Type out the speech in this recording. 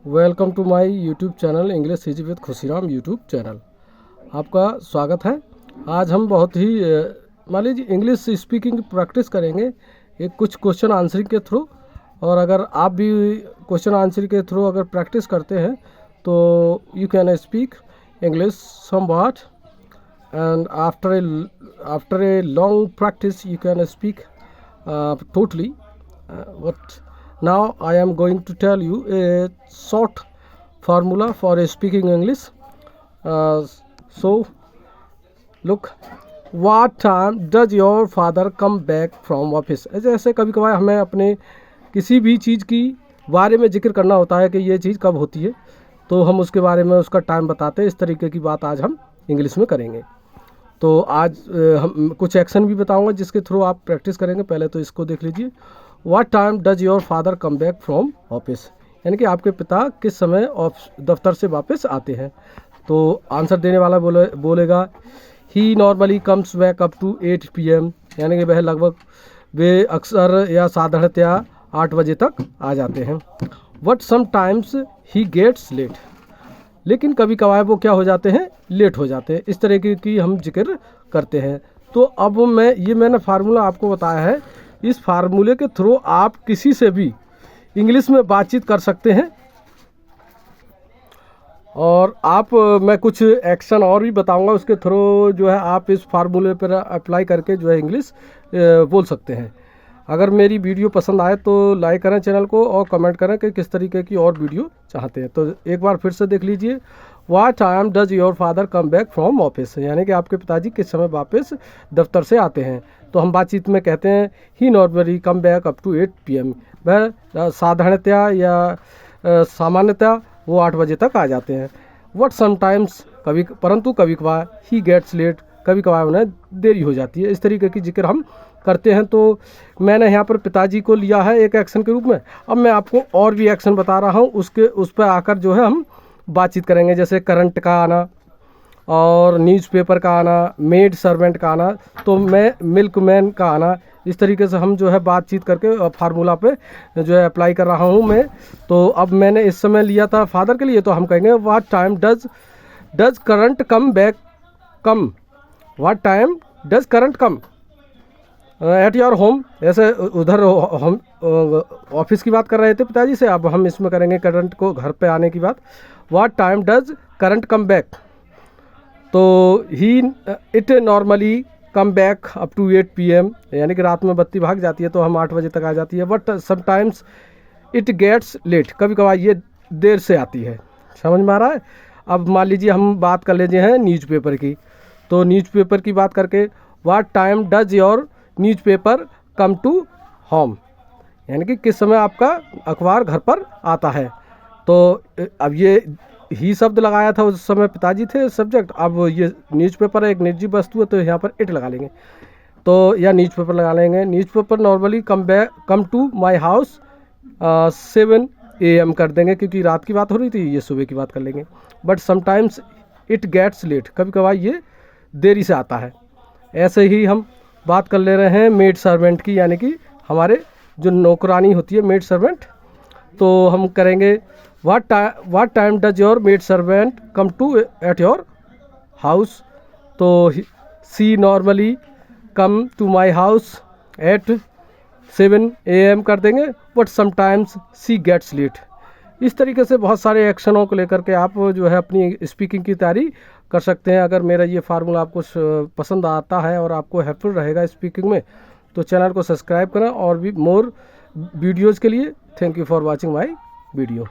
Welcome to my YouTube channel English easy with Khushiram YouTube channel. आपका स्वागत है। आज हम बहुत ही मान लीजिए इंग्लिश स्पीकिंग की प्रैक्टिस करेंगे एक कुछ क्वेश्चन आंसरिंग के थ्रू। और अगर आप भी क्वेश्चन आंसरिंग के थ्रू अगर प्रैक्टिस करते हैं तो you can speak English somewhat, and after a long practice you can speak totally. But now I am going to tell you a short formula for speaking English. So look, what time does your father come back from office? ऐसे कभी कभार हमें अपने किसी भी चीज़ की बारे में जिक्र करना होता है कि ये चीज़ कब होती है, तो हम उसके बारे में उसका टाइम बताते हैं। इस तरीके की बात आज हम इंग्लिश में करेंगे। तो आज हम कुछ एक्शन भी बताऊंगा जिसके थ्रू आप प्रैक्टिस करेंगे। पहले तो इसको देख लीजिए। What time does your father come back from office, यानी कि आपके पिता किस समय दफ्तर से वापस आते हैं। तो आंसर देने वाला बोलेगा he normally comes back up to 8 PM, यानी कि वह लगभग वे अक्सर या साधारणतया 8 बजे तक आ जाते हैं। But sometimes he gets late, लेकिन कभी कभार वो क्या हो जाते हैं, लेट हो जाते हैं। इस तरह की हम जिक्र करते हैं। तो अब मैंने फार्मूला आपको बताया है। इस फार्मूले के थ्रू आप किसी से भी इंग्लिश में बातचीत कर सकते हैं। और मैं कुछ एक्शन और भी बताऊंगा, उसके थ्रू जो है आप इस फार्मूले पर अप्लाई करके जो है इंग्लिश बोल सकते हैं। अगर मेरी वीडियो पसंद आए तो लाइक करें चैनल को और कमेंट करें कि किस तरीके की और वीडियो चाहते हैं। तो एक बार फिर से देख लीजिए। What time does your father come back from office, यानी कि आपके पिताजी किस समय वापस दफ्तर से आते हैं। तो हम बातचीत में कहते हैं he normally come back up to 8 PM। वह साधारणतया या सामान्यतया वो 8 बजे तक आ जाते हैं। वट समटाइम्स, परंतु कभी कभार ही गेट्स लेट, कभी कभार उन्हें देरी हो जाती है। इस तरीके की जिक्र हम करते हैं। तो मैंने यहाँ पर पिताजी को लिया है एक एक्शन के रूप में। अब मैं आपको और भी एक्शन बता रहा हूँ, उस पर आकर जो है हम बातचीत करेंगे। जैसे करंट का आना और न्यूज़पेपर का आना, मेड सर्वेंट का आना, तो मिल्कमैन का आना। इस तरीके से हम जो है बातचीत करके फार्मूला पे जो है अप्लाई कर रहा हूँ मैं। तो अब मैंने इस समय लिया था फादर के लिए, तो हम कहेंगे what time does current come back come, what time does current come at your home. ऐसे उधर हम ऑफिस की बात कर रहे थे पिताजी से, अब हम इसमें करेंगे करंट को घर पे आने की बात। What time does current come back, तो it normally come back up to 8 PM, यानी कि रात में बत्ती भाग जाती है तो हम 8 बजे तक आ जाती है। But sometimes it gets late, कभी कभार ये देर से आती है। समझ में आ रहा है। अब मान लीजिए हम बात कर लेते हैं न्यूज़पेपर की। तो न्यूज़पेपर की बात करके what time does your newspaper come to home, यानी कि किस समय आपका अखबार घर पर आता है। तो अब ये ही शब्द लगाया था, उस समय पिताजी थे सब्जेक्ट। अब ये न्यूज़पेपर एक निजी वस्तु है तो यहाँ पर इट लगा लेंगे, तो या न्यूज़पेपर लगा लेंगे। Newspaper normally come to my house 7 AM कर देंगे, क्योंकि रात की बात हो रही थी, ये सुबह की बात कर लेंगे। But sometimes it gets late, कभी कभार ये देरी से आता है। ऐसे ही हम बात कर ले रहे हैं मेड सर्वेंट की, यानी कि हमारे जो नौकरानी होती है मेड सर्वेंट। तो हम करेंगे what time does your maid servant come to at your house, तो she normally come to my house at 7 AM कर देंगे। But sometimes she gets late. इस तरीके से बहुत सारे एक्शनों को लेकर के आप जो है अपनी स्पीकिंग की तैयारी कर सकते हैं। अगर मेरा ये फार्मूला आपको पसंद आता है और आपको हेल्पफुल रहेगा स्पीकिंग में, तो चैनल को सब्सक्राइब करें और भी मोर वीडियोज़ के लिए। Thank you for watching my video.